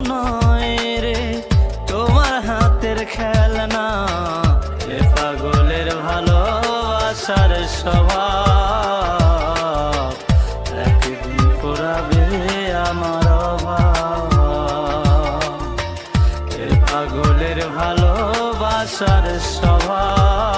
নয় রে তোমার হাতের খেলনা। এ পাগলের ভালোবাসার স্বভাব একদিন পোড়াবে আমার অভাব। এ পাগলের ভালোবাসার স্বভাব